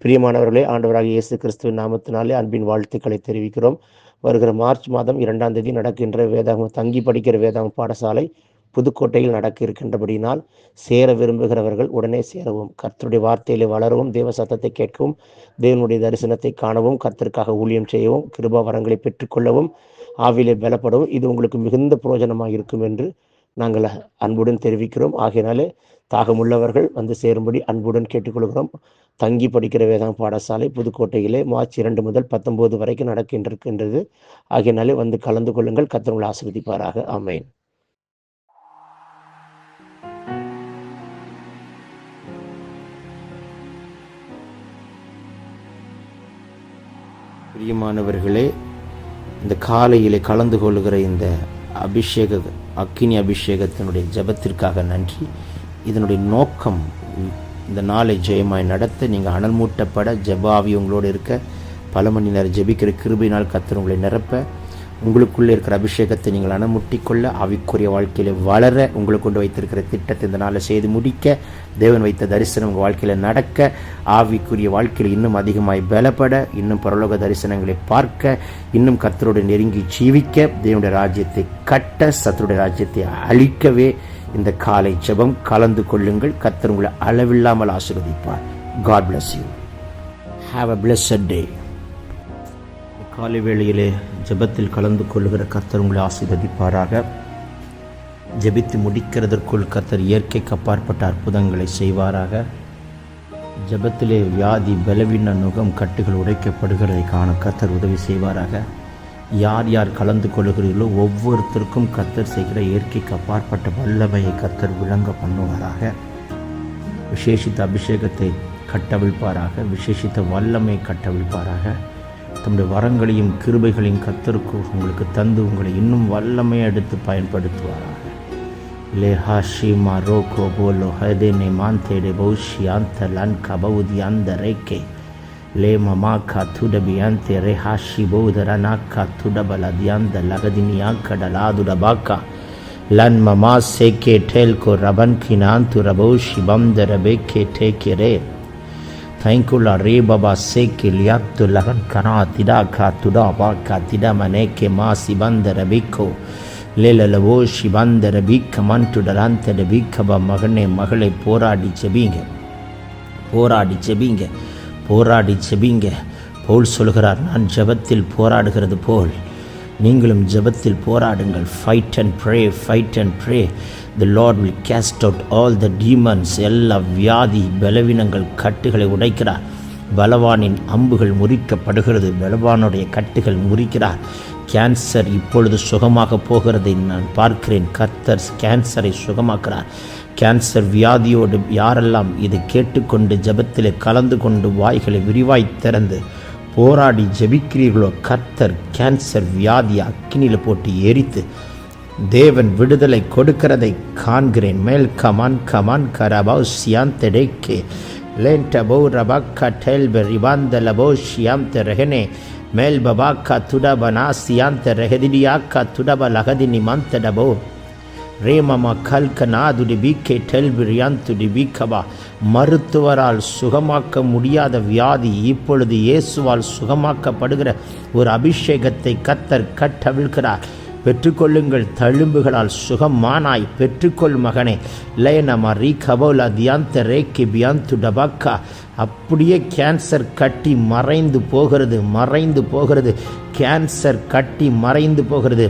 பிரியமானவர்களே, ஆண்டவராகிய இயேசு கிறிஸ்துவின் நாமத்தினாலே அன்பின் வாழ்த்துக்களை தெரிவிக்கிறோம். வருகிற மார்ச் மாதம் 2ஆம் தேதி நடக்கின்ற வேதாகம் தங்கி படிக்கிற வேதாகம் பாடசாலை புதுக்கோட்டையில் நடக்க இருக்கின்றபடியினால் சேர விரும்புகிறவர்கள் உடனே சேரவும், கர்த்தருடைய வார்த்தையிலே வளரவும், தேவ சத்தத்தை கேட்கவும், தேவனுடைய தரிசனத்தை காணவும், கர்த்தருக்காக ஊழியம் செய்யவும், கிருபா வரங்களை பெற்றுக்கொள்ளவும், ஆவிலே பலப்படவும் இது உங்களுக்கு மிகுந்த பிரயோஜனமாக இருக்கும் என்று நாங்கள் அன்புடன் தெரிவிக்கிறோம். ஆகையினாலே தாகமுள்ளவர்கள் வந்து சேரும்படி அன்புடன் கேட்டுக்கொள்கிறோம். தங்கி படிக்கிற வேதாகம் பாடசாலை புதுக்கோட்டையிலே மார்ச் 2 முதல் 19 வரைக்கும் நடக்கின்றது. ஆகையினாலே வந்து கலந்து கொள்ளுங்கள். கர்த்தர் உங்களை ஆசீர்வதிப்பாராக. ஆமென். பிரியமானவர்களே, இந்த காலையிலே கலந்து கொள்ளுகிற இந்த அக்கினி அபிஷேகத்தினுடைய ஜெபத்திற்காக நன்றி. இதனுடைய நோக்கம் இந்த நாளை ஜெயமாய் நடத்த, நீங்கள் அனல் மூட்டப்பட, ஜெபாவி உங்களோடு இருக்க, பல மணி நேரம் ஜெபிக்கிற கிருபையினால் கர்த்தர் உங்களை நிரப்ப, உங்களுக்குள்ளே இருக்கிற அபிஷேகத்தை நீங்கள் அனமுட்டிக்கொள்ள, ஆவிக்குரிய வாழ்க்கையில் வளர, உங்களுக்கு கொண்டு வைத்திருக்கிற திட்டத்தை இந்த நாளை செய்து முடிக்க, தேவன் வைத்த தரிசனம் உங்கள் வாழ்க்கையில் நடக்க, ஆவிக்குரிய வாழ்க்கையில் இன்னும் அதிகமாய் பலப்பட, இன்னும் பரலோக தரிசனங்களை பார்க்க, இன்னும் கர்த்தரோடு நெருங்கி ஜீவிக்க, தேவனுடைய ராஜ்யத்தை கட்ட, சத்துருடைய ராஜ்யத்தை அழிக்கவே இந்த காலை ஜெபம் கலந்து கொள்ளுங்கள். கர்த்தர் உங்களை அளவில்லாமல் ஆசீர்வதிப்பார். God bless you. Have a blessed day. காலை வேளையிலே ஜெபத்தில் கலந்து கொள்ளுகிற கர்த்தர் உங்களை ஆசீர்வதிப்பாராக. ஜெபித்து முடிக்கிறதற்குள் கர்த்தர் இயற்கைக்கு அப்பாற்பட்ட அற்புதங்களை செய்வாராக. ஜெபத்திலே வியாதி, பலவீன, நுகம், கட்டுகள் உடைக்கப்படுகிறதை காண கர்த்தர் உதவி செய்வாராக. யார் யார் கலந்து கொள்ளுகிறீர்களோ ஒவ்வொருத்தருக்கும் கர்த்தர் செய்கிற இயற்கைக்கு அப்பாற்பட்ட வல்லமையை கர்த்தர் விளங்க பண்ணுவாராக. விசேஷித்த அபிஷேகத்தை கட்டவிழ்ப்பாராக. விசேஷித்த வல்லமை கட்டவிழ்ப்பாராக. தம்முடைய வரங்களையும் கிருபைகளையும் கர்த்தருக்கு உங்களுக்கு தந்து உங்களை இன்னும் வல்லமையை எடுத்து பயன்படுத்துவாராக. லேஹாஷி மாரோகோ போலோ ஹதேனே மாந்தேடே பௌஷி அந்த லன் கபவுதி அந்த ரேக்கே லே மமாக்கா துடபியந்தே ரெஹாஷி பௌதரனாக்கா துடபலதியந்த லகதினியாக்கடலாதுடபாக்கா லன் மமா சேக்கே டேல்கோ ரபன்கினாந்து ரபௌஷி பம்தரபேக்கே டேக்கெரே தைங்குலா ரே பபா சேக்கே லியாத்து லகன் கனா திடாக்கா துடாபாக்கா திடமனேக்கே மாசி பந்தரபிக்கோ லேலலவோ ஷிபந்தரபிக்க மன்டுடலாந்தரபிக்கபா மகனே மகளை போராடி செபீங்க, போராடி செபீங்க, போராடி செபீங்க. பவுல் சொல்கிறார், நான் ஜெபத்தில் போராடுகிறது போல் நீங்களும் ஜெபத்தில் போராடுங்கள். Fight and pray, fight and pray. The lord will cast out all the demons. எல்லா வியாதி, பலவீனங்கள், கட்டுகளை உடைக்கிறார். பலவானின் அம்புகள் முறிக்கப்படுகிறது. பலவானுடைய கட்டுகள் முறிக்கிறார். கேன்சர் இப்பொழுது சுகமாக போகிறதை நான் பார்க்கிறேன். கர்த்தர் கேன்சரை சுகமாக்குறார். கேன்சர் வியாதியோடு யாரெல்லாம் இதை கேட்டுக்கொண்டு ஜெபத்திலே கலந்து கொண்டு வாய்களை விரிவாய் திறந்து போராடி ஜெபிக்கிறீர்களோ, கர்த்தர் கேன்சர் வியாதியை அக்கினியில் போட்டு எரித்து தேவன் விடுதலை கொடுக்கிறதை காண்கிறேன். மேல் கமான் கமான் கரபௌ சியாந்தடேக்கே லேண்டபௌ ரபாக்கா டெல்பெ ரிபாந்தலபோ ஷியாந்த ரெஹனே மேல் பபாக்கா துடபனா சியாந்த ரெஹதிடியாக்கா துடப லகதினி மந்தடபோ ரேமமா கல்கனாதுடி பிகே டெல்பிரியாந்துடி பிகபா. மருத்துவரால் சுகமாக்க முடியாத வியாதி இப்பொழுது இயேசுவால் சுகமாக்கப்படுகிற ஒரு அபிஷேகத்தை கர்த்தர் கட்டவிழ்கிறார். பெற்றுக்கொள்ளுங்கள். தழும்புகளால் சுகமானாய் பெற்றுக்கொள் மகனே. லேனமா ரீ கபோலா தியாந்த ரேக்கி பியாந்து டபாக்கா. அப்படியே கேன்சர் கட்டி மறைந்து போகிறது, மறைந்து போகிறது. கேன்சர் கட்டி மறைந்து போகிறது.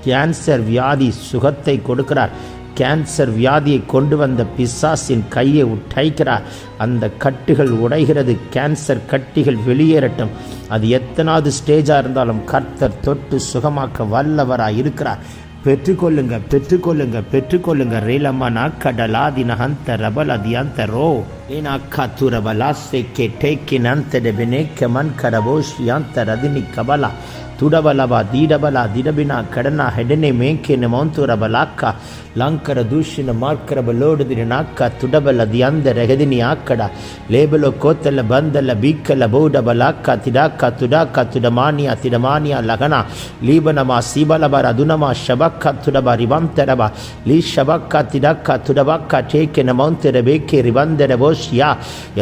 கேன்சர் வியாதி சுகத்தை கொடுக்கிறார். கேன்சர் வியாதியை கொண்டு வந்த பிசாசின் கையை உடைக்கிறார். அந்த கட்டுகள் உடைகிறது. கேன்சர் கட்டிகள் வெளியேறட்டும். அது எத்தனாவது ஸ்டேஜாக இருந்தாலும் கர்த்தர் தொட்டு சுகமாக்க வல்லவராக இருக்கிறார். பெற்றுக்கொள்ளுங்க, பெற்றுக்கொள்ளுங்க, பெற்றுக்கொள்ளுங்க. ரேலமனா கடலாதி நகந்த ரபலதி அந்த ரோ ஏனாக்கா துரபலாசே கே டேக்கி நந்தட பெனேக்க மன் கடபோஷி அந்த ரதினி கபலா துடபலபா தீடபலா திடபினா கடனா ஹெடனே மேக்கேன மௌந்துரபலாக்கா லங்கர தூஷின மார்க்கரபலோடுதினாக்கா துடபல தியந்த ரெகதினி ஆக்கடா லேபலோ கோத்தல பந்தல பீக்கல பௌடபலாக்கா திடாக்கா துடாக்கா துடமானியா திடமானியா லகனா லீபனமா சீபலபர அதுனமா ஷபக்கா துடபா ரிபந்தரபா லீ ஷபக்கா திடாக்கா துடபாக்கா டேக்கேன மௌந்தர பேக்கே ரிபந்தரபோ ரபோஷியா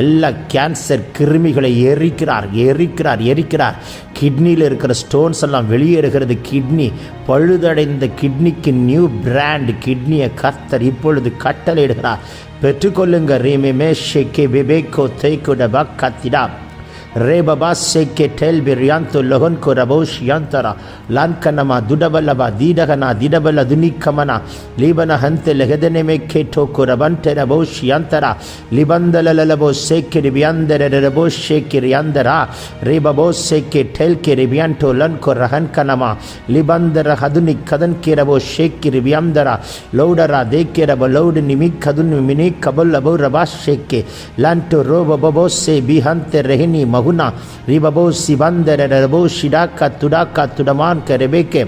எல்லா கேன்சர் கிருமிகளை எரிக்கிறார். கிட்னியில் இருக்கிற ஸ்டோன்ஸ் எல்லாம் வெளியேறுகிறது. கிட்னி பழுதடைந்த கிட்னிக்கு நியூ பிராண்ட் கிட்னியை கர்த்தர் இப்பொழுது கட்டளையிடுகிறார். பெற்றுக்கொள்ளுங்க. ரீமே ஷேக்கே பெபேக்கோ தேய்கோ டபா கத்திடா ரே பபா சேக்கே டெல் பிரியாந்தோ லொஹன் கோ ரபோஷ் யந்தரா லான்கனமா துடபலபா தீடகனா திடபல துனிக்கமனா லீபன ஹந்தே லெகதனமே கேட்டோ கோ ரபன்டே ரபோஷ் யந்தரா லிபந்தலலபோ சேக்கே ரிபியந்தர ரபோஷ் சேக்கே ரியந்தரா ரே பபோ சேக்கே டெல் கே ரிபியந்தோ லன் கோ ரஹன் கனமா லிபந்தர ஹதுனி கதன் கே ரபோ சேக்கே ரிபியந்தரா லௌடரா தேக்கே ரப லௌடு நிமி கதுன் மினி கபல் லபோ ரபா சேக்கே லான்டோ ரோ பபோ சே பிஹந்தே ரெஹினி Huna ribabo sibandere rabo shidaka tudaka tudaman ke rebeke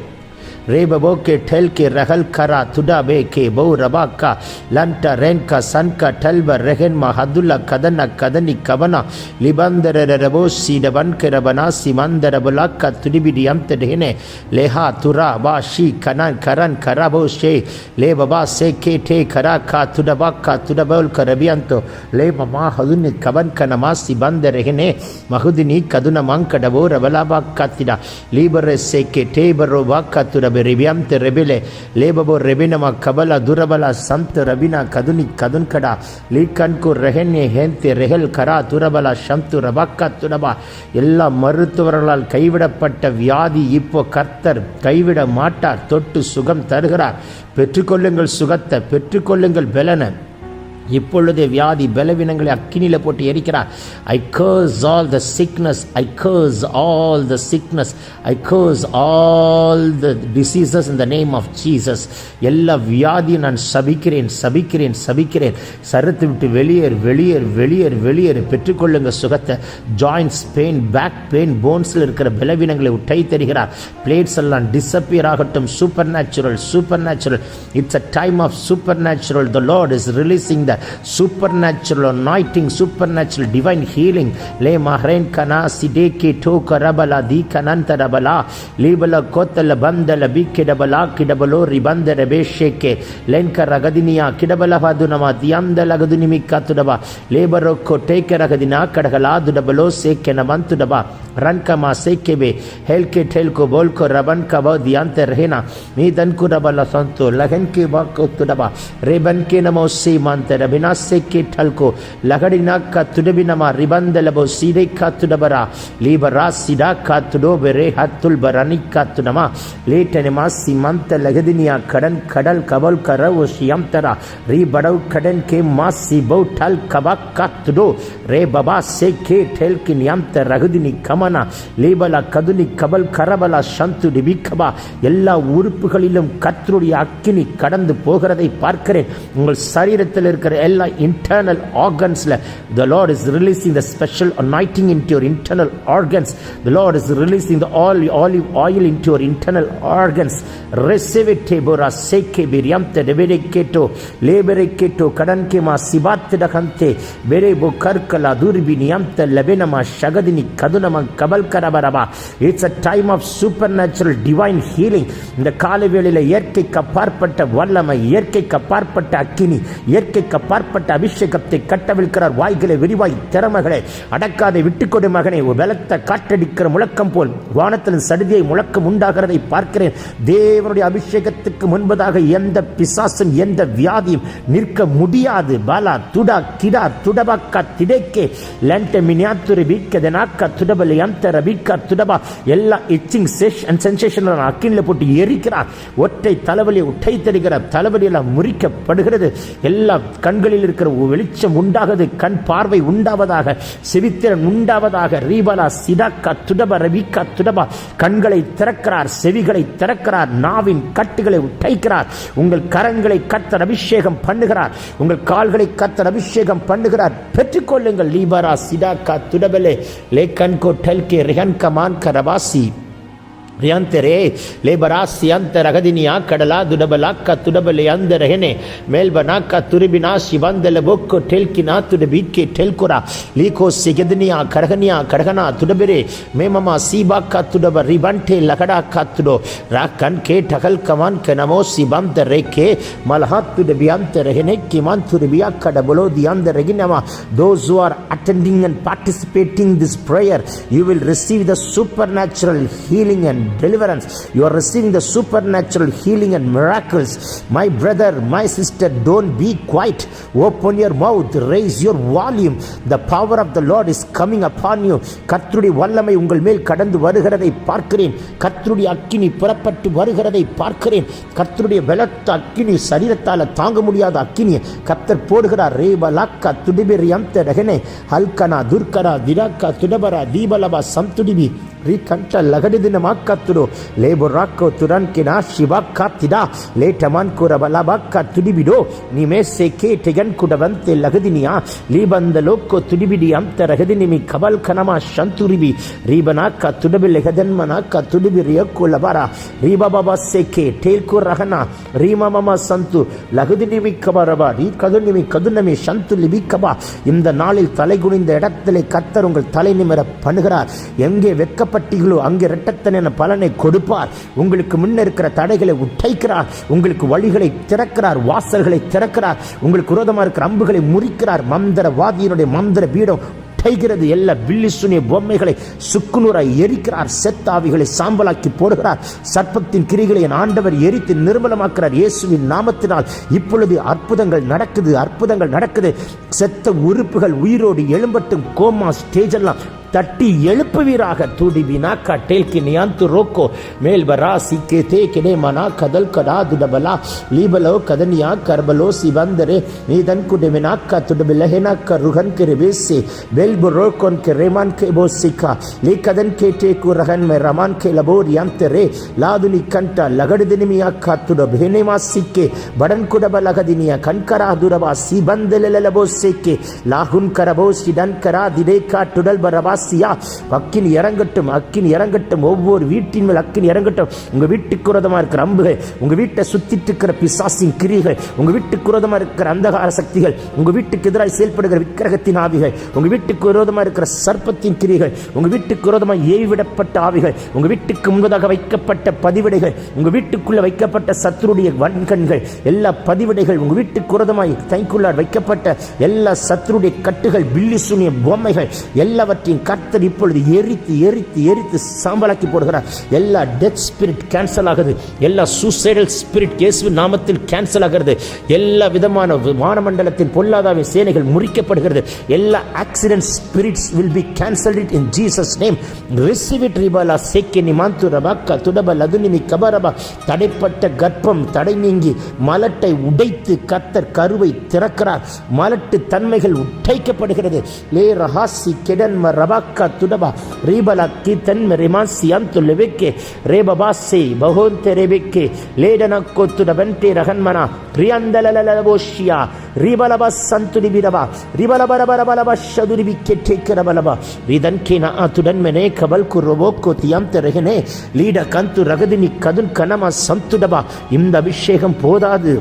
rebabo ke tel ke rahal kara tudabe ke bo rabaka lanta renka sanka talba rehen mahadulla kadana kadani kabana libandere rabo sidaban ke rabana simandere bulaka tudibidi amte dehne leha tura ba shi kanan karan karabo she le baba se ke te karaka tudabaka tudabol karabianto le mama hadunni kaban kanama sibandere rehne mahudini kaduna mankadabo rabalaba katida libere se ke te baroba katura Rebiam te rebele lebabo rebinama kabala durabala sant rabina kaduni kadunkada likanku rehenne hente rehel kara durabala shamtu rabakka turaba எல்லா மருத்துவர்களால் கைவிடப்பட்ட வியாதி இப்போ கர்த்தர் கைவிட மாட்டார். தொட்டு சுகம் தருகிறார். பெற்றுக்கொள்ளுங்கள் சுகத்தை, பெற்றுக்கொள்ளுங்கள் பலனை. இப்பொழுதே வியாதி பலவீனங்களை அக்கினியில போட்டு எரிக்கிறார். I curse all the sickness, I curse all the sickness, I curse all the diseases in the name of Jesus. எல்லா வியாதியும் நான் சபிக்கிறேன். சரத்து விட்டு வெளியேறு. பெற்றுக்கொள்ளுங்க சுகத்தை. ஜாயின்ஸ் பெயின், பேக் பெயின், போன்ஸ்ல இருக்கிற பலவீனங்களை உட்டை தருகிறார். பிளேட்ஸ் எல்லாம் டிஸப்பியர் ஆகட்டும். Super natural. It's a time of supernatural. The Lord is releasing the supernatural anointing, supernatural divine healing. Le mahrain kana sideke to karabala di kananta rabala libala kotala bandala bikedabala kidabalo ribanda rebesheke lenka ragadiniya kidabala hadunama diandala gadunimi katudaba lebaro koteke ragadina kadagala dudabalo sekena mantudaba rankama sekebe helke telko bolko rabanka ba diante rehena ni danku rabala santo lahenke ba kotudaba rebanke namo se mante Binase ke talko lagadina ka tudebinama ribandalabo side ka tudabara libara sida ka tudobere hatul barani ka tunama letenema simanta lagadinia kadan kadal kabal karav shiyamtara ri badau kadan ke masi bautal kabak ka tudo re baba se ke tel ki niyamta ragudini kamana libala kaduni kabal karabala shantu dibikaba எல்லா உறுப்புகளிலும் கர்த்தருடைய அக்கினி கடந்து போகிறதை பார்க்கிறேன். உங்கள் சரீரத்தில் இருக்கிற எல்லா internal organsல the Lord is releasing the special anointing into your internal organs. The Lord is releasing the olive oil into your internal organs. Receive it bora seke biriamte debere keto lebere keto kadanke ma sibatte dakante bere bokarkala durbiniamte lebenama shagadini kadunama kabal karabaraba. It's a time of supernatural divine healing. இந்த காலை வேளையில இயற்கைக்கு அப்பாற்பட்ட வல்லமை, இயற்கைக்கு அப்பாற்பட்ட அக்கினி, இயற்கைக்கு அப்பாற்பட்ட அபிஷேகத்தை கட்டவிழ்க்கிறார். வாய்களை விரிவாய் திறமைகளை அடக்காதை விட்டுக்கொடு மகனே. பலத்த காற்றடிக்கிற முழக்கம் போல் வானத்தின் சடுதியை முழக்கம் உண்டாகிறதை பார்க்கிறேன். தேவனுடைய அபிஷேகத்துக்கு முன்பதாக எந்த பிசாசும் எந்த வியாதியும் நிற்க முடியாது. பாலா துடா கிடா துடபாக்கா திடேக்கே லென்ட மினியாத்துரி பீக்கதனாக்கா துடபலி அந்தர பீக்கா துடபா எல்லா இச்சிங் சென்சேஷன் அக்கினில போட்டு எரிக்கிறார். ஒற்றை தலைவலியை உட்டை தருகிறார். தலைவலியெல்லாம் முறிக்கப்படுகிறது. எல்லா கண்களில் இருக்கிற வெளிச்சம் உண்டாகுது. கண் பார்வை உண்டாவதாக, செவித்திறன் உண்டாவதாக. ரீபலா சிடாக்கா துடபா ரபிக்கா துடபா கண்களை திறக்கிறார், செவிகளை திறக்கிறார், நாவின் கட்டுகளை உடைக்கிறார். உங்கள் கரங்களை கர்த்தர் அபிஷேகம் பண்ணுகிறார். உங்கள் கால்களை கர்த்தர் அபிஷேகம் பண்ணுகிறார். பெற்றுக்கொள்ளுங்கள். லீபரா சிடாக்கா துடபலே லேக்கன்கோ டெல்கே ரிஹன்கமான் கரபாசி ರಿಯಾಂತೆರೆ ಲೇಬರಾಸಿಯಂತ ರಗದಿನಿಯ ಕಡಲಾ ದುಡಬಲಾಕ್ಕ ತುಡಬಲೆ ಅಂದರಹೆನೆ ಮೇಲ್ಬನಾಕ ತುರಿಬಿನ ಶಿವಂದಲ ಬೊಕ್ಕು ಟೆಲ್ಕಿನ ತುಡಬಿಕ್ಕೆ ಟೆಲ್ಕುರ ಲೀಕೋ ಸಿಗೆದನಿಯ ಕಡಗನ ತುಡಬೆರೆ ಮೇಮಮ ಸೀಬಾಕ ತುಡಬ ರಿಬಂಟೆ ಲಕಡಾಕ ತುಡೋ ರಾಕನ್ ಕೆ ಟಕಲ್ ಕಮಾನ್ ಕನಮೋ ಸಿಬಂತ ರೇಕೆ ಮಲಹಾತ್ ತುಡಬಿಯಾಂತರಹೆನೆ ಕಿಮಾನ್ ತುರಿಬಿಯ ಕಡಬಲೋ ದಿಯಾಂದರಗಿನಮ those who are attending and participating this prayer, you will receive the supernatural healing and deliverance. You are receiving the supernatural healing and miracles. My brother, my sister, don't be quiet. Open your mouth, raise your volume. The power of the Lord is coming upon you. கர்த்தருடைய வல்லமை உங்கள் மேல் கடந்து வருகிறதை பார்க்கிறேன். கர்த்தருடைய அக்கினி புறப்பட்டு வருகிறதை பார்க்கிறேன். கர்த்தருடைய பலத்த அக்கினி, சரீரத்தால் தாங்க முடியாத அக்கினி கர்த்தர் போடுகிறார். ரேபலாக்கா துடிபிரியம்த ரகனே ஹல்கனா துர்கரா திராக்கா துடபரா தீபலபா சம்துடிபி ರೀಕಂಠ ಲಗಡಿದಿನ ಮಾಕ್ಕತ್ತುಡು ಲೇಬು ರಾಕ್ಕೋ ತುರನ್ಕಿನ ಶಿವಾಕ್ಕಾತ್ತಿದ ಲೇಟಮನ್ ಕುರ ಬಲಬಾಕ್ಕ ತುಡಿಬಿಡು ನಿಮೆ ಸೆಕೆ ಟೆಗನ್ ಕುಡವಂತೆ ಲಗದಿನಿಯ ಲೀಬಂದ ಲೋಕ್ಕೋ ತುಡಿಬಿಡಿ ಅಂತ ರಗದಿನಿಮಿ ಕಬಲ್ ಕನಮ ಶಂತುರಿಬಿ ರೀಬನಾಕ್ಕ ತುಡಬಿ ಲೆಗದನ್ಮನಾಕ್ಕ ತುಡಿಬಿ ರಿಯಕ್ಕು ಲಬರ ರೀಬಬಬ ಸೆಕೆ ಟೇಲ್ಕು ರಹನ ರೀಮಮಮ ಸಂತು லகுதினிமி கபரபா ரீ கதுநிமி கதுநமி சந்து லிபி கபா. இந்த நாளில் தலைகுனிந்த இடத்திலே கர்த்தர் உங்கள் தலை நிமிர பண்ணுகிறார். எங்கே வெட்கப்பட்டீர்களோ அங்கே இரட்டத்தன பலனை கொடுப்பார். உங்களுக்கு முன்ன இருக்கிற தடைகளை உடைக்கிறார். உங்களுக்கு வழிகளை திறக்கிறார், வாசல்களை திறக்கிறார். உங்களுக்கு விரோதமாக இருக்கிற அம்புகளை முறிக்கிறார். மந்திரவாதியினுடைய மந்திர பீடம் கைகிறது. எல்லா பில்லிசுனிய பொம்மைகளை சுக்குநூறாய் எரிக்கிறார். செத்தாவிகளை சாம்பலாக்கி போடுகிறார். சர்ப்பத்தின் கிரிகளை என் ஆண்டவர் எரித்து நிர்மலமாக்கிறார். இயேசுவின் நாமத்தினால் இப்பொழுது அற்புதங்கள் நடக்குது, அற்புதங்கள் நடக்குது. செத்த உறுப்புகள் உயிரோடு எழும்பட்டும். கோமா ஸ்டேஜ் எல்லாம் தட்டி எழுப்புவீராக. துடிபினா கட்டேல்கி நியாந்து ரோக்கோ மேல்பரா சிக்கே தே கிடே மனா கதல் கடா துடபலா லீபலோ கதனியா கர்பலோ சிவந்தரே நீதன் குடமினா கத்துடபிலஹெனா கருகன் கெரபேசே பெல்பு ரோக்கோன் கெரேமான் கெபோசிகா லீ கதன் கேட்டே குரகன் மே ரமான் கெலபோர் யாந்தரே லாதுனி கண்டா லகடுதினிமியா கத்துட பெனேமா சிக்கே படன் குடபலகதினியா கண்கரா துரபா சிபந்தலலபோ சேக்கே லாகுன் கரபோ சிடன் கரா திடே காட்டுடல் பரபா அக்கினி இறங்கட்டும், அக்கினி இறங்கட்டும். ஒவ்வொரு வீட்டின் மேல் அக்கினி இறங்கட்டும். உங்க வீட்டுக்கு விரோதமா இருக்கிற அம்புகள், உங்க வீட்டை சுத்திட்டு இருக்கிற பிசாசின் கிரிகள், உங்க வீட்டுக்கு விரோதமா இருக்கிற அந்தகார சக்திகள், உங்க வீட்டுக்கு எதிராக செயல்படுகிற விக்கிரகத்தின் ஆவிகள், உங்க வீட்டுக்கு விரோதமா இருக்கிற சர்ப்பத்தின் கிரிகள், உங்க வீட்டுக்கு விரோதமா ஏவிடப்பட்ட ஆவிகள், உங்க வீட்டுக்கு முன்பதாக வைக்கப்பட்ட பதிவிடைகள், உங்க வீட்டுக்குள்ள வைக்கப்பட்ட சத்துருடைய வன்கண்கள், எல்லா பதிவிடைகள், உங்க வீட்டுக்கு விரோதமாய் தைக்குள்ளார் வைக்கப்பட்ட எல்லா சத்துருடைய கட்டுகள், பில்லிசுனிய பொம்மைகள் எல்லாவற்றையும் கர்த்தர் இப்பொழுது எரித்து எரித்து எரித்து சாம்பலாக்கி போடுகிறார். எல்லா டெத் ஸ்பிரிட் கேன்சல் ஆகுது. எல்லா சூசைடல் ஸ்பிரிட் இயேசுவின் நாமத்தில் கேன்சல் ஆகிறது. எல்லா விதமான வானமண்டலத்தின் பொல்லாதாவின் சேனைகள் முறிக்கப்படுகிறது. எல்லா accident spirits will be cancelled in Jesus name. receive it ரிபலா சேக்கெனி மாந்து ரபாக்கா துடப லதுனிமி கபரபா. தடைப்பட்ட கர்ப்பம் தடை நீங்கி மலட்டை உடைத்து கர்த்தர் கருவை திறக்கிறார். மலட்டு தன்மைகள் உடைக்கப்படுகிறது. லே ரஹாசி கெடன் ரபாக்கா துடபா ரீபலா கீதன் ரிமாசி அந்து லெபெக்கே ரேபபாசே பகோந்தே ரெபெக்கே லேடனக்கோ துடபன்டே ரகன்மனா பிரியந்தலலலபோஷியா ரீபலபா சந்துடிபிரபா ரிபலபரபரபலபா ஷதுரிபிக்கே டேக்கரபலபா ரிதன்கேனா துடன் மெனே கபல் குரோபோக்கோ தியாம்த ரகனே லீட கந்து ரகதினி கதுன் கனமா சந்துடபா. இந்த அபிஷேகம் போதாது,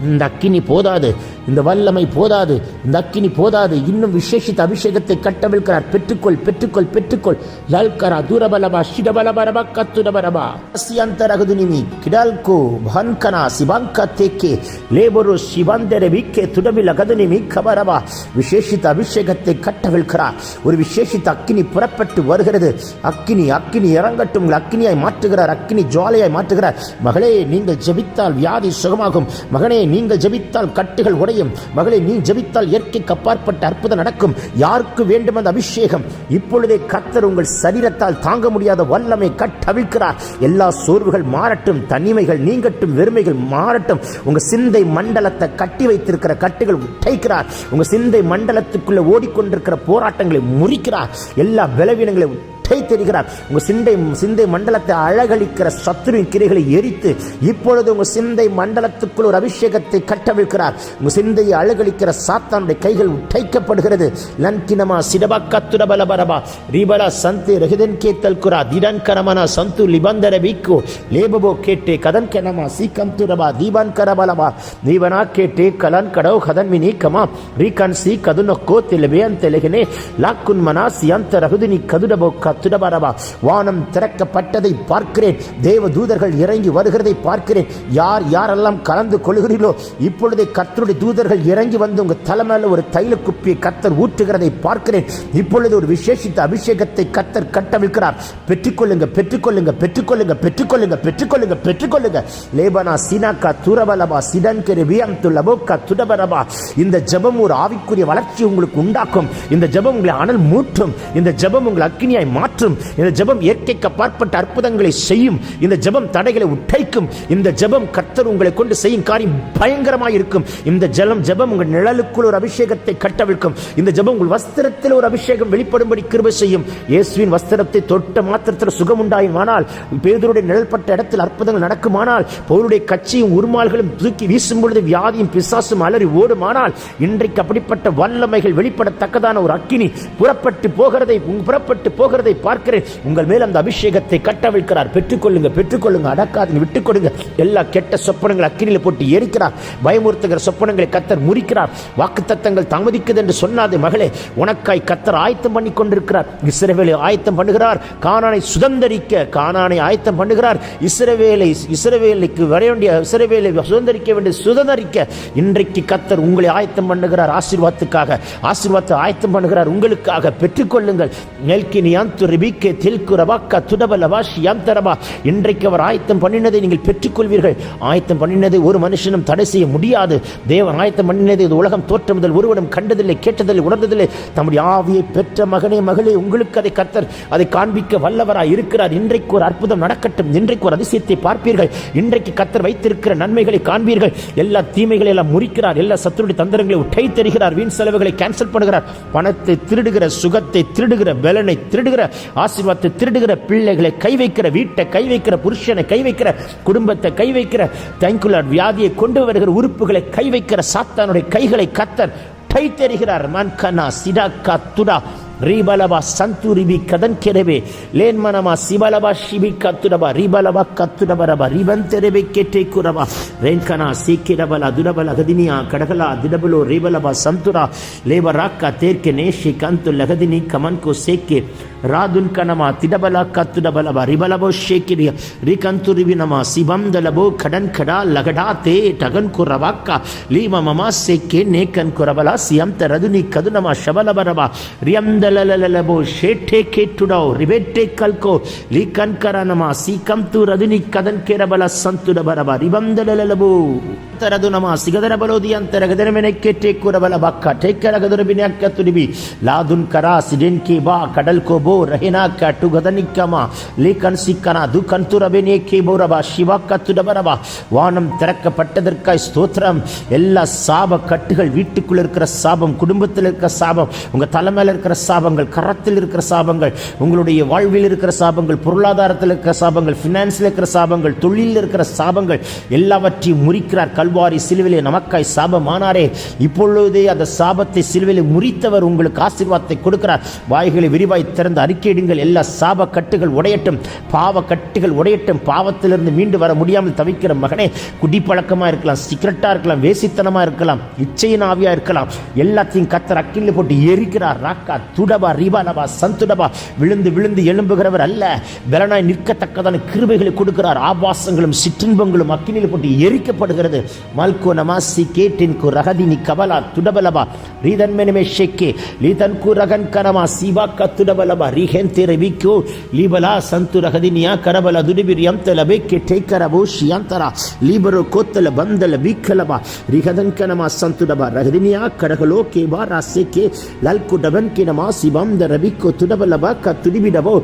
இந்த அக்கினி போதாது, இந்த வல்லமை போதாது, இந்த அக்கினி போதாது. இன்னும் விசேஷித்த அபிஷேகத்தை கட்டவிழ்கிறார். பெற்றுக்கொள் பெற்றுக்கொள் பெற்றுக்கொள். லல்கரா தூரபலபா ஷிடபலபரபா கத்துடபரபா சியந்தரகுதுனிமி கிடால்கோ பன்கனா சிபாங்கா தேக்கே லேபரு சிவந்தர விக்கே துடபில கதுனிமி கபரபா. விசேஷித்த அபிஷேகத்தை கட்டவிழ்கிறார். ஒரு விசேஷித்த அக்கினி புறப்பட்டு வருகிறது. அக்கினி அக்கினி இறங்கட்டும். உங்கள் அக்கினியாய் மாற்றுகிறார். அக்கினி ஜுவாலையாய் மாற்றுகிறார். மகளே, நீங்கள் ஜெபித்தால் வியாதி சுகமாகும். மகனே, நீங்கள் ஜெபித்தால் கட்டுகள் உடையும். மகளே, நீ ஜெபித்தால் இயற்கைக்கு அப்பாற்பட்ட அற்புதம் நடக்கும். யாருக்கு வேண்டும் அந்த அபிஷேகம்? இப்பொழுதே கர்த்தர் உங்கள் சரீரத்தால் தாங்க முடியாத வல்லமை கட்டவிழ்க்கிறார். எல்லா சோர்வுகள் மாறட்டும், தனிமைகள் நீங்கட்டும், வெறுமைகள் மாறட்டும். உங்க சிந்தை மண்டலத்தை கட்டி வைத்திருக்கிற கட்டுகள் உடைக்கிறார். உங்க சிந்தை மண்டலத்துக்குள்ள ஓடிக்கொண்டிருக்கிற போராட்டங்களை முறிக்கிறார். எல்லா பலவீனங்களை உட்டை தெரிகிறார். உங்க சிந்தை மண்டலத்தை அழகழிக்கிற சத்துருவின் கிரைகளை எரித்து இப்பொழுது உங்க சிந்தை மண்டலத்துக்குள் ஒரு அபிஷேகத்தை கட்டவிழ்க்கிறார். உங்க சிந்தையை அழகழிக்கிற சாத்தானுடைய கைகள் உடைக்கப்படுகிறது. லன்கினமா சிடபக்கத்துடபலபரபா ரீபலா சந்து ரஹிதன் கேத்தல் குரா திடன் கரமனா சந்து லிபந்தர வீக்கோ லேபபோ கேட்டே கதன் கனமா சீக்கம் துரபா தீபான் கரபலபா நீவனா கேட்டே கலன் கடவு கதன் மினி கமா ரீகன் சி கதுனொக்கோ தெலவேன் தெலகனே லாக்குன் மனா சியந்த ரகுதினி கதுடபோ கத்துடபரபா. வானம் திறக்கப்பட்டதை பார்க்கிறேன். தேவ தூதர்கள் இறங்கி வருகிறதை பார்க்கிறேன். யாரெல்லாம் கலந்து கொள்கிறீர்களோ இப்பொழுதே கர்த்தருடைய தூதர்கள் இறங்கி வந்து உங்க தலைமையில ஒரு தைல குப்பியை கர்த்தர் ஊற்றுகிறதை பார்க்கிறேன். இப்பொழுது ஒரு விசேஷித்த அபிஷேகத்தை கர்த்தர் கட்டவிழ்க்கிறார். பெற்றுக்கொள்ளுங்க, பெற்றுக்கொள்ளுங்க, பெற்றுக்கொள்ளுங்க, பெற்றுக்கொள்ளுங்க, பெற்றுக்கொள்ளுங்க, பெற்றுக்கொள்ளுங்க. லேபனா சீனாக்கா துரபலபா சிடன்கெரி வியந்து லபோக்கா துடபரபா. இந்த ஜெபம் ஒரு ஆவிக்குரிய வளர்ச்சி உங்களுக்கு உண்டாக்கும். இந்த ஜெபம் உங்களை அனல் மூட்டும். இந்த ஜெபம் உங்களை அக்கினியாய் மாற்றும். இந்த ஜெபம் இயற்கைக்கு அப்பாற்பட்ட அற்புதங்களை செய்யும். இந்த ஜெபம் தடைகளை உடைக்கும். இந்த ஜெபம் கர்த்தர் உங்களை கொண்டு செய்யும் காரியம் பயங்கரமாக இருக்கும். இந்த ஜெபம் உங்கள் நிழலுக்குள் ஒரு அபிஷேகத்தை கட்டவிழ்க்கும். இந்த ஜெபம் உங்கள் வஸ்திரத்தில் ஒரு அபிஷேகம் வெளிப்படும்படி கிருபை செய்யும். இயேசுவின் வஸ்திரத்தை தொட்ட மாத்திரத்தில் சுகம் உண்டாயுமானால், பேதுருடைய நிழல்பட்ட இடத்தில் அற்புதங்கள் நடக்குமானால், பவுலுடைய கட்சியும் உருமால்களும் தூக்கி வீசும் பொழுது வியாதியும் பிசாசும் அலறி ஓடுமானால், இன்றைக்கு அப்படிப்பட்ட வல்லமைகள் வெளிப்படத்தக்கதான ஒரு அக்கினி புறப்பட்டு போகிறதை பார்க்கிறேன். உங்கள் மேல் அந்த அபிஷேகத்தை கட்டவிழ்க்கிறார். பெற்றுக்கொள்ளுங்க, பெற்றுக்கொள்ளுங்க, அடக்காதீங்க, விட்டுக் கொடுங்க. எல்லா கெட்ட சொப்பனங்கள் அக்கினியில் போட்டு எரிக்கிறார். பயமுறுத்துகிற சொப்பனங்களை கர்த்தர் முறிக்கிறார். வாக்குத்தத்தங்கள் தாமதிக்குது என்று சொன்னாது மகளே, உனக்காய் கர்த்தர் ஆயத்தம் பண்ணி கொண்டிருக்கிறார். இஸ்ரவேலை ஆயத்தம் பண்ணுகிறார். கானானை சுதந்தரிக்க கானானை ஆயத்தம் பண்ணுகிறார். இஸ்ரவேலுக்கு வர வேண்டிய இஸ்ரவேலை சுதந்தரிக்க வேண்டிய சுதந்தரிக்க இன்றைக்கு கர்த்தர் உங்களை ஆயத்தம் பண்ணுகிறார். ஆசீர்வாதத்தை ஆயத்தம் பண்ணுகிறார் உங்களுக்காக. பெற்றுக்கொள்ளுங்கள். இன்றைக்கு அவர் ஆயத்தம் பண்ணினதை நீங்கள் பெற்றுக்கொள்வீர்கள். ஆயத்தம் பண்ணினதை ஒரு மனுஷனும் தடை செய்ய முடியாது. தேவன் ஆயத்தம் பண்ணினதை உலகம் தோற்ற முதல் ஒருவனும் கண்டதில்லை, கேட்டதில்லை, உணர்ந்ததில்லை. தம்முடைய ஆவியை பெற்ற மகனே மகளே, உங்களுக்கு அதை கர்த்தர் அதை காண்பிக்க வல்லவராய் இருக்கிறார். இன்றைக்கு ஒரு அற்புதம் நடக்கட்டும். இன்றைக்கு ஒரு அதிசயத்தை பார்ப்பீர்கள். இன்றைக்கு கர்த்தர் வைத்திருக்கிற நன்மைகளை காண்பீர்கள். எல்லா தீமைகளை எல்லாம் முறிக்கிறார். எல்லா சத்துருடைய தந்திரங்களை உடை தருகிறார். வீண் செலவுகளை கேன்சல் பண்ணுகிறார். பணத்தை திருடுகிற, சுகத்தை திருடுகிற, பலனை திருடுகிற, ஆசீர்வாதத்தை திருடுகிற, பிள்ளைகளை கை வைக்கிற, வீட்டை கை வைக்கிற, புருஷனை கை வைக்கிற, குடும்பத்தை கை வைக்கிற, தைக்குலர் வியாதியை கொண்டு வருகிற உறுப்புகளை கை வைக்கிற சாத்தானுடைய கைகளை கர்த்தர் கை தருகிறார். மன்கனா சிடாக்கா துடா ரீபலபா சந்துரிபி கதன் கெரவே லேன்மனமா சிபலபா ஷிபி கத்துடபா ரீபலபா கத்துடபரபா ரிபந்தெரவே கேட்டே குரபா ரேன்கனா சீக்கிரபல துடபல கதினியா கடகலா திடபலோ ரீபலபா சந்துரா லேபராக்கா தேர்க்கே நேஷி கந்து லகதினி கமன்கோ சேக்கே ராதுன் கனமா திடபலா கத்துடபலபா ரிபலபோ ஷேக்கிரியா ரிகந்துரிவினமா சிபம்தலபோ கடன் கடா லகடா தே டகன் குரவாக்கா லீமமமா சேக்கே நேக்கன் குரபலா சியம்த ரதுனி கதுனமா ஷபலபரபா ரியம்த லலலலபோ ஷேட்டே கேட்டுடோ ரிபெட்டே கல்கோ லீகன் கரனமா சீகம் து ரதுனி கதன் கேரபல சந்துடபரபா ரிபம்தலலலபோ தரதுனமா சிகதரபலோதி அந்தரகதரமெனை கேட்டே குரபல பக்கா டேக்கரகதரபினக்க துடிபி லாதுன் கரா சிடென் கேபா கடல் கோபோ ரஹினா கட்டு கதனிக்கமா லீகன் சிக்கனா துகன் துரபெனே கேபோரபா சிவாக்க துடபரபா. வானம் திறக்கப்பட்டதற்காய் ஸ்தோத்திரம். எல்லா சாப கட்டுகள், வீட்டுக்குள்ள இருக்கிற சாபம், குடும்பத்தில் இருக்கிற சாபம், உங்க தலைமையில் இருக்கிற சாபங்கள், கரத்தில் இருக்கிற சாபங்கள், உங்களுடைய வாழ்வில் இருக்கிற சாபங்கள், பொருளாதாரத்தில் இருக்கிற சாபங்கள், பினான்ஸில் இருக்கிற சாபங்கள், தொழிலில் இருக்கிற சாபங்கள் எல்லாவற்றையும் முறிக்கிறார். கல்வாரி சிலுவிலே நமக்காய் சாபமானாரே, இப்பொழுதே அந்த சாபத்தை சிலுவிலே முறித்தவர் உங்களுக்கு ஆசீர்வாதத்தை கொடுக்கிறார். வாய்களை விரிவாய் திறந்து அறிக்கையிடுங்கள். எல்லா சாப கட்டுகள் உடையட்டும், பாவ கட்டுகள் உடையட்டும். பாவத்திலிருந்து மீண்டு வர முடியாமல் தவிக்கிற மகனே, குடிப்பழக்கமா இருக்கலாம், சிகரெட்டா இருக்கலாம், வேசித்தனமா இருக்கலாம், இச்சையின் ஆவியா இருக்கலாம், எல்லாத்தையும் கர்த்தர் அக்கினில போட்டு எரிக்கிறார். ராக்கா துடபா ரிபாலபா சந்துடபா. விழுந்து விழுந்து எழும்புகிறவர் அல்ல, பலனாய் நிற்கத்தக்கதான கிருபைகளை கொடுக்கிறார். ஆபாசங்களும் சிற்றின்பங்களும் அக்கினில போட்டு எரிக்கப்படுகிறது. மல்கோ நமாசி கேட்டின்கு ரகதினி கபலா துடபலபா ரீதன்மெனமே ஷெக்கே லீதன்கு ரகன் கரமா சிவாக்கா துடபலபா ரீஹென்தே ரவிக்கோ லீபலா சந்து ரகதினியா கரபல துடிபிரியம் தலபே கேட்டேக்கரபோ ஷியாந்தரா லீபரோ கோத்தல பந்தல வீக்கலபா ரீஹதன் கனமா சந்துடபா ரகதினியா கடகலோ கேபா ராசேக்கே லல்கு டபன் கினமா சிவம் த ரவிக்கோ துடபலபா கத்துடிபிடபோ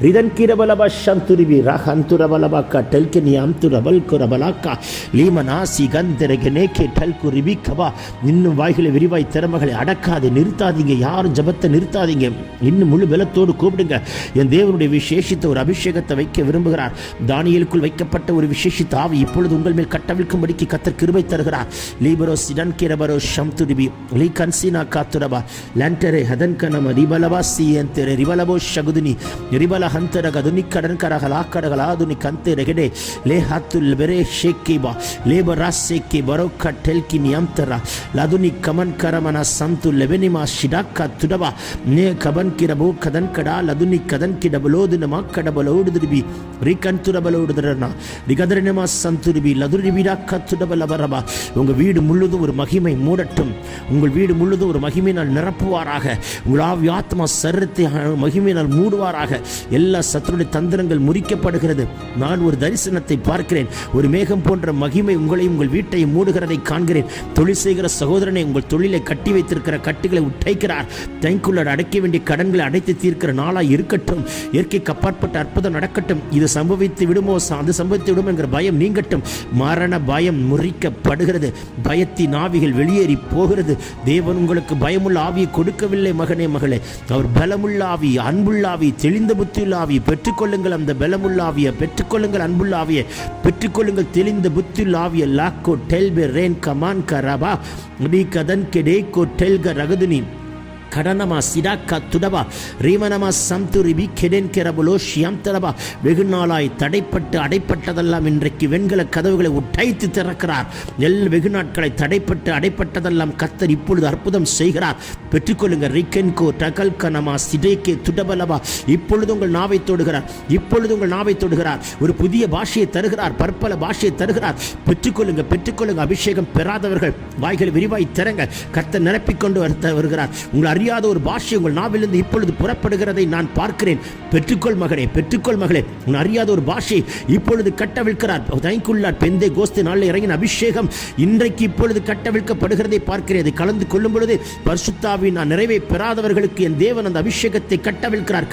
ரிதன் கிரபலபா சந்துரிவி ரஹந்துரபலபாக்கா டெல்கனி அம்துரபல் குரபலாக்கா லீமனாசி கந்தரகனேகே டல்குரிபி கபா. இன்னும் வாய்களை விரிவாய் திறமைகளை அடக்காது, நிறுத்தாதீங்க. யாரும் ஜபத்தை நிறுத்தாதீங்க. இன்னும் முழு பலத்தோடு கூப்பிடுங்க. என் தேவனுடைய விசேஷித்த ஒரு அபிஷேகத்தை வைக்க விரும்புகிறார். தானியேலுக்குள் வைக்கப்பட்ட ஒரு விசேஷித்த ஆவி இப்பொழுது உங்கள் மேல் கட்டவிழ்க்கும்படிக்கு கர்த்தர் கிருபை தருகிறார். லீபரோ சிடன் கிரபரோ ஷம்துரிபி லீ கன்சினா காத்துரபா லண்டரே ஹதன் கனம ரிபலபா சியந்தரே ரிபலபோ ஷகுதுனி ரிபல ஹந்தர கதுனி கடன் கரகலா கடகலாதுனி கந்தே ரெகடே லே ஹத்துல் பெரே ஷேக்கிபா லேபரா சேக்கி பரோக்கா டெல்கி நியம்தரா லதுனி கமன் கரமனா சந்து லெபெனிமா ஷிடாக்கா துடபா நே கபன் கிரபோ கதன் கடா லதுனி கதன் கிடபலோதுன மாக்கடபலோடுதுரிபி ரிகந்துரபலோடுதரனா ரிகதரனமா சந்துரிபி லதுரிபிடாக்கா துடபலபரபா. உங்கள் வீடு முழுதும் ஒரு மகிமை மூடட்டும். உங்கள் வீடு முழுதும் ஒரு மகிமையினால் நிரப்புவாராக. உங்கள் ஆவி ஆத்மா சரீரத்தை மகிமையினால் மூடுவாராக. எல்லா சத்துருடைய தந்திரங்கள் முறிக்கப்படுகிறது. நான் ஒரு தரிசனத்தை பார்க்கிறேன். ஒரு மேகம் போன்ற மகிமை உங்களையும் உங்கள் வீட்டையும் மூடுகிறதை காண்கிறேன். தொழில் செய்கிற சகோதரனை உங்கள் தொழிலை கட்டி வைத்திருக்கிற கட்டுகளை உடைக்கிறார். தைக்குள்ள அடைக்க வேண்டிய கடன்களை அடைத்து தீர்க்கிற நாளாய் இருக்கட்டும். இயற்கைக்கு அப்பாற்பட்ட அற்புதம் நடக்கட்டும். இது சம்பவித்து விடுமோ அது சம்பவித்து விடும் என்கிற பயம் நீங்கட்டும். மரண பயம் முறிக்கப்படுகிறது. பயத்தின் ஆவிகள் வெளியேறி போகிறது. தேவன் உங்களுக்கு பயமுள்ள ஆவியை கொடுக்கவில்லை மகனே மகளே. அவர் பலமுள்ள ஆவி, அன்புள்ள ஆவி, தெளிந்த புத்தியுள்ள ஆவி. பெற்றுக்கொள்ளுங்கள் அந்த பலமுள்ள ஆவியை, பெற்றுக்கொள்ளுங்கள் அன்புள்ள ஆவியை, பெற்றுக்கொள்ளுங்கள் தெளிந்த புத்தியுள்ள ஆவியை. லாக்கோ டெல்பே ரேன் கமான் கரபா டி கதன் கெடேகோ டெல்க ரகதுனி கடனமா சிடாக்கா துடபா ரீமனமா சம்துரிபி கெடென் கெரபுலோ ஷியம்தரபா. வெகு நாளாய் தடைப்பட்டு அடைப்பட்டதெல்லாம் இன்றைக்கு வெண்கல கதவுகளை உடைத்து திறக்கிறார். வெகு நாட்களை தடைப்பட்டு அடைப்பட்டதெல்லாம் கர்த்தர் இப்பொழுது அற்புதம் செய்கிறார். பெற்றுக்கொள்ளுங்கள். ரிக்கென்கோ டகல் கனமா சிடேக்கே துடபலபா. இப்பொழுது உங்கள் நாவை தொடுகிறார். இப்பொழுது உங்கள் நாவை தொடுகிறார். ஒரு புதிய பாஷையை தருகிறார். பற்பல பாஷையை தருகிறார். பெற்றுக்கொள்ளுங்க, பெற்றுக்கொள்ளுங்க. அபிஷேகம் பெறாதவர்கள் வாய்களை விரிவாய் திறங்க. கர்த்தர் நிரப்பிக்கொண்டு வருகிறார். உங்கள் அறியாத ஒரு பாஷை உங்கள் நாவிலிருந்து இப்பொழுது புறப்படுகிறதை நான் பார்க்கிறேன். பெற்றுக்கொள் மகனே, பெற்றுக்கொள் மகளே. உன் அறியாத ஒரு பாஷை இப்பொழுது கட்டவிழ்க்கிறார். தைக்குள்ளார் பெந்தே கோஸ்து நாளில் இறங்கின அபிஷேகம் இன்றைக்கு இப்பொழுது கட்டவிழ்க்கப்படுகிறதை பார்க்கிறேன். அதை கலந்து கொள்ளும் பொழுது பரிசுத்தாவின் நிறைவை பெறாதவர்களுக்கு என் தேவன் அந்த அபிஷேகத்தை கட்டவிழ்க்கிறார்.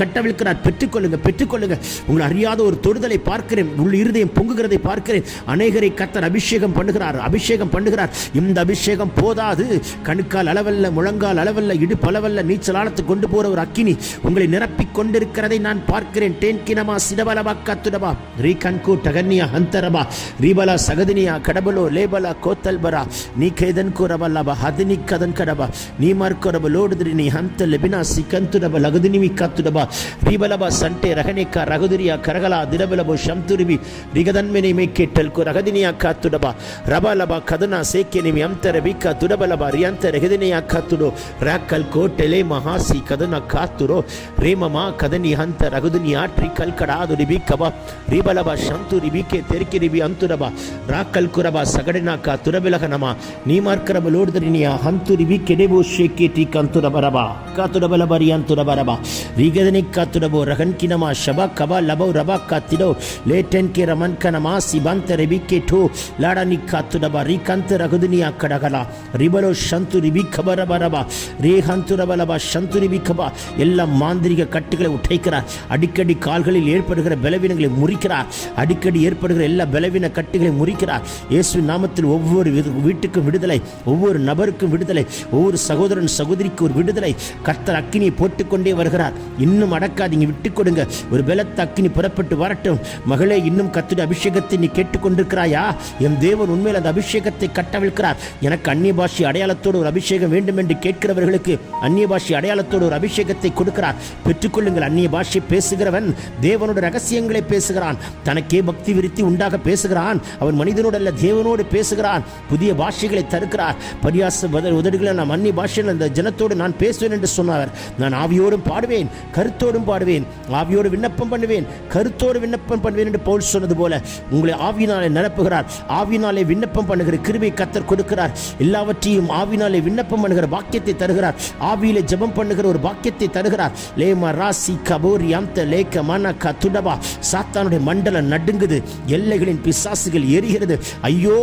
பெற்றுக்கொள்ளுங்க, பெற்றுக்கொள்ளுங்க. உங்கள் அறியாத ஒரு தொடுதலை பார்க்கிறேன். உள் இருதயம் பொங்குகிறதை பார்க்கிறேன். அநேகரை கர்த்தர் அபிஷேகம் பண்ணுகிறார். இந்த அபிஷேகம் போதாது. கணுக்கால் அளவல்ல, முழங்கால் அளவல்ல, இடுப்பு அளவல்ல, நீச்சல் ஆழத்து கொண்டு போற ஒரு அக்கினி உங்களை நிரப்பிக் கொண்டிருக்கிறதை நான் பார்க்கிறேன். டேன்கினமா சிடபலபா கத்துடபா ரீகன்கு டகன்னியா ஹந்தரபா ரீபலா சகதினியா கடபலோ லேபலா கோத்தல்பரா நீ கேதன் கோரபலபா ஹதினி கதன் கடபா நீ மார்க்கோரபலோடுதினி ஹந்த லெபினா சிகந்துடப லகதினிமி கத்துடபா ரீபலபா சண்டே ரகனிகா ரகுதிரியா கரகலா திரபலபோ ஷம்துரிபி ரிகதன்மெனி மேக்கேட்டல் கோ ரகதினியா காத்துடபா ரபலபா கதனா சேக்கேனிமி அம்தரபிகா துடபலபா ரியந்த ரகதினியா காத்துடோ ராக்கல் கோட்டெலே மகாசி கதன காத்துரோ ரேமமா கதனி ஹந்த ரகுதுனி ஆற்றி கல்கடாதுரிபி கபா ரிபலபா சந்துரிபிகே தெர்கிரிபி அந்துரபா ராக்கல் குரபா சகடனாக்கா துரபிலகனமா நீமார்க்கரபலோடுதரினியா ஹந்துரிபி கெடெபோ ஷேக்கேட்டி கந்துரபரபா காத்துடபலபரி அந்துரபரபா ரிகதனி காத்துடபோ ரகன்கினமா ஷபா கபா லபோ ரபா காத்திடோ லேட்டன் கே ரமன் கனமா சிபந்தரபிகே டோ லாடனி காத்துடபா ரிகந்த ரகுதுனியா கடகலா ரிபலோ சந்துரிபி கபரபரபா ரேஹந்துரபலபா சந்துரிபிகபா. எல்லாம் மாந்திரிக கட்டுகளை உடைக்கிறார். அடிக்கடி கால்களில் ஏற்படுகிற பலவீனங்களை முறிக்கிறார். அடிக்கடி ஏற்படுகிற எல்லா பலவீன கட்டுகளை முறிக்கிறார். இயேசுவின் நாமத்தில் ஒவ்வொரு வீட்டுக்கும் விடுதலை, ஒவ்வொரு நபருக்கும் விடுதலை, ஒவ்வொரு சகோதரன் சகோதரிக்கு ஒரு விடுதலை. கர்த்தர் அக்கினியை போட்டுக்கொண்டே வருகிறார். இன்னும் அடக்காதீங்க, விட்டுக் கொடுங்க. ஒரு பலத்த அக்கினி புறப்பட்டு வரட்டும். மகளே, இன்னும் கர்த்தருடைய அபிஷேகத்தை நீ கேட்டுக்கொண்டிருக்கிறாயா? என் தேவன் உண்மையில் அந்த அபிஷேகத்தை கட்டவிழ்க்கிறார். எனக்கு அந்நிய பாஷை அடையாளத்தோடு ஒரு அபிஷேகம் வேண்டும் என்று கேட்கிறவர்களுக்கு அந்நிய பாஷை அடையாளத்தோடு ஒரு அபிஷேகத்தை கொடுக்கிறார். பெற்றுக்கொள்ளுங்கள். அந்நிய பாஷை பேசுகிறவன் தேவனோட ரகசியங்களை பேசுகிறான். தனக்கே பக்தி விருத்தி உண்டாக பேசுகிறான். அவன் மனிதனோடு அல்ல, தேவனோடு பேசுகிறான். புதிய பாஷைகளை தருக்கிறார். பரியாச உதடுகளை நான் அந்நிய பாஷையில் அந்த ஜனத்தோடு நான் பேசுவேன் என்று சொன்னார். நான் ஆவியோடும் பாடுவேன், கருத்தோடும் பாடுவேன், ஆவியோடு விண்ணப்பம் பண்ணுவேன், கருத்தோடு விண்ணப்பம் பண்ணுவேன் என்று பவுல் சொன்னது போல உங்களை ஆவியினாலே நிரப்புகிறார். ஆவியினாலே விண்ணப்பம் பண்ணுகிற கிருபை கர்த்தர் கொடுக்கிறார். எல்லாவற்றையும் ஆவியினாலே விண்ணப்பம் பண்ணுகிற பாக்கியத்தை தருகிறார். ஆவியிலே ஜெபம் பண்ணுகிற ஒரு பாக்கியத்தை தருகிறார். லேமா ராசி கபோரி அம்த லேக்க மன கதுடபா. சாத்தானுடைய மண்டலம் நடுங்குது, எல்லைகளின் பிசாசுகள் எரிகிறது. ஐயோ,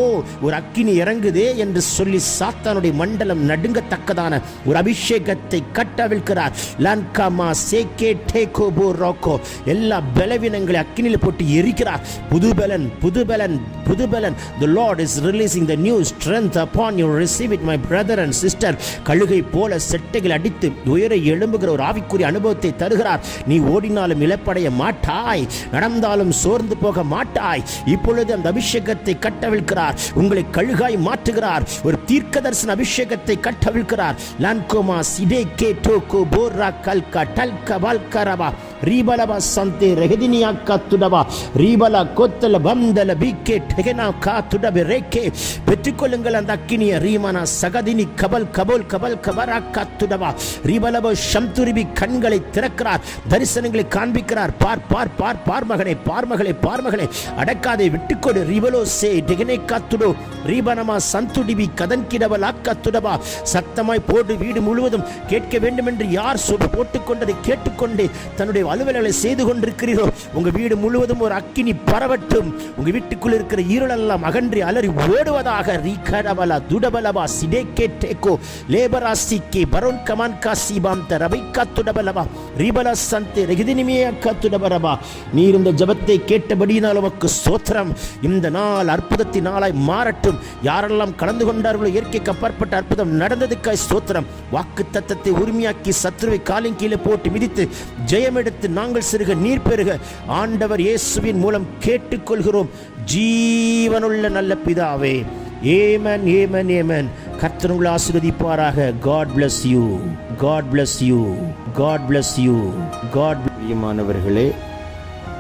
ஒரு அக்கினி இறங்குதே என்று சொல்லி சாத்தானுடைய மண்டலம் நடுங்கத்தக்கதான ஒரு அபிஷேகத்தை கட்டவிழ்க்கிறார். லன்கமா சேகே டேகோபோ ரோக்கோ. எல்லா பலவீனங்களை அக்கினியில் போட்டு எரிக்கிறார். புதுபலன் புதுபலன் புதுபலன். The Lord is releasing the new strength upon you. Receive it, my brother and sister. கழுகை போல செட்டைகள் அடித்து உயர எழும்புகிற ஒரு ஆவிக்குரிய அனுபவத்தை தருகிறார். நீ ஓடினாலும் இழப்படைய மாட்டாய், நடந்தாலும் சோர்ந்து போக மாட்டாய். இப்பொழுது அந்த அபிஷேகத்தை கட்டவிழ்க்கிறார். உங்களை கழுகாய் மாற்றுகிறார். ஒரு தீர்க்கதரிசன அபிஷேகத்தை கட்டவிழ்க்கிறார். லான்கோமா சிடே கேட்டோகோ போரா கல்கா டல்கா வால்கரபா ரீபலபா சந்தே ரெகதினியா காத்துடபா ரீபலா கோத்தல பந்தல பிகே டெகனா காத்துடபே ரேகே. பெற்றுக்கொள்ளுங்கள் அந்த அக்கினிய. ரீமனா சகதினி கபல் கபோல் கபல் கபரா காத்துடபா ரீபலபோ சம்துரிபி. கண்களை திறக்கிறார், தரிசனங்களை காண்பிக்கிறார். பார் பார் பார் பார் மகனே, பார்மகளே பார்மகளே, அடக்காதே, விட்டுக்கொடு. ரிபலோ சே டெகனே காத்துடோ ரீபனமா சந்துடிபி கதன் கிடவல் ஆக்காத்துடபா. சத்தமாய் போடு, வீடு முழுவதும் கேட்க வேண்டும் என்று யார் போட்டுக்கொண்டதை கேட்டுக்கொண்டு தன்னுடைய அலுவல்களை செய்து கொண்டிருக்கிறீரோ, உங்க வீடு முழுவதும் ஒரு அக்கினி பரவட்டும். உங்க வீட்டுக்குள் இருக்கிற இருளெல்லாம் அகன்றி அலறி ஓடுவதாக. ரீகடபலா துடபலபா சிடேகே டேகோ லேபராசிக்கே பரோன் கமான் காசிபாம் தரபை காத்துடபலபா ரீபலா சந்தே ரெகிதினிமியா காத்துடபரபா. நீர் இந்த ஜபத்தை கேட்டபடியினால் உமக்கு ஸ்தோத்திரம். இந்த நாள் அற்புதத்தின் நாளாய் மாறட்டும். யாரெல்லாம் கலந்து கொண்டார்களோ இயற்கைக்கு அப்பாற்பட்ட அற்புதம் நடந்ததுக்காய் ஸ்தோத்திரம். வாக்கு தத்தத்தை உரிமையாக்கி சத்துருவை காலின் கீழே போட்டு மிதித்து ஜெயம் எடுத்து நாங்கள் சிறுக நீர் பெறுக ஆண்டவர் இயேசுவின் மூலம் கேட்டுக்கொள்கிறோம் ஜீவனுள்ள நல்ல பிதாவே. Yemen Yemen Yemen. கர்த்தர் உங்களை ஆசீர்வதிப்பாராக. God bless you. God bless you. God bless you. God. பிரியமானவர்களே,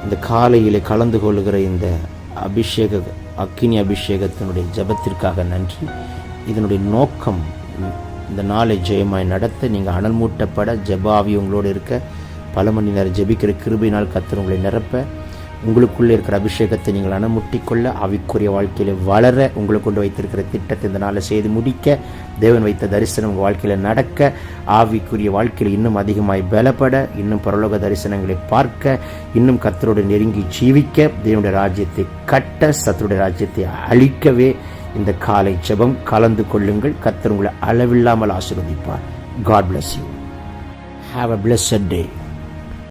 இந்த காலையிலே கலந்து கொள்கிற இந்த அபிஷேக அக்கினி அபிஷேகத்தினுடைய ஜபத்திற்காக நன்றி. இதனுடைய நோக்கம் இந்த நாளை ஜெயமாய் நடத்த, நீங்கள் அனல் மூட்டப்பட, ஜெபாவி உங்களோடு இருக்க, பல மணி நேரம் ஜெபிக்கிற கிருபையினால் கர்த்தர் உங்களை நிரப்ப, உங்களுக்குள்ளே இருக்கிற அபிஷேகத்தை நீங்கள் அணமுட்டிக்கொள்ள, ஆவிக்குரிய வாழ்க்கையில் வளர, உங்களை கொண்டு வைத்திருக்கிற திட்டத்தை இந்த நாளில் செய்து முடிக்க, தேவன் வைத்த தரிசனம் உங்கள் வாழ்க்கையில் நடக்க, ஆவிக்குரிய வாழ்க்கையில் இன்னும் அதிகமாய் பலப்பட, இன்னும் பரலோக தரிசனங்களை பார்க்க, இன்னும் கர்த்தரோடு நெருங்கி ஜீவிக்க, தேவனுடைய ராஜ்யத்தை கட்ட, சத்துருடைய ராஜ்யத்தை அழிக்கவே இந்த காலை ஜெபம் கலந்து கொள்ளுங்கள். கர்த்தர் உங்களை அளவில்லாமல் ஆசீர்வதிப்பார். God bless you. Have a blessed day.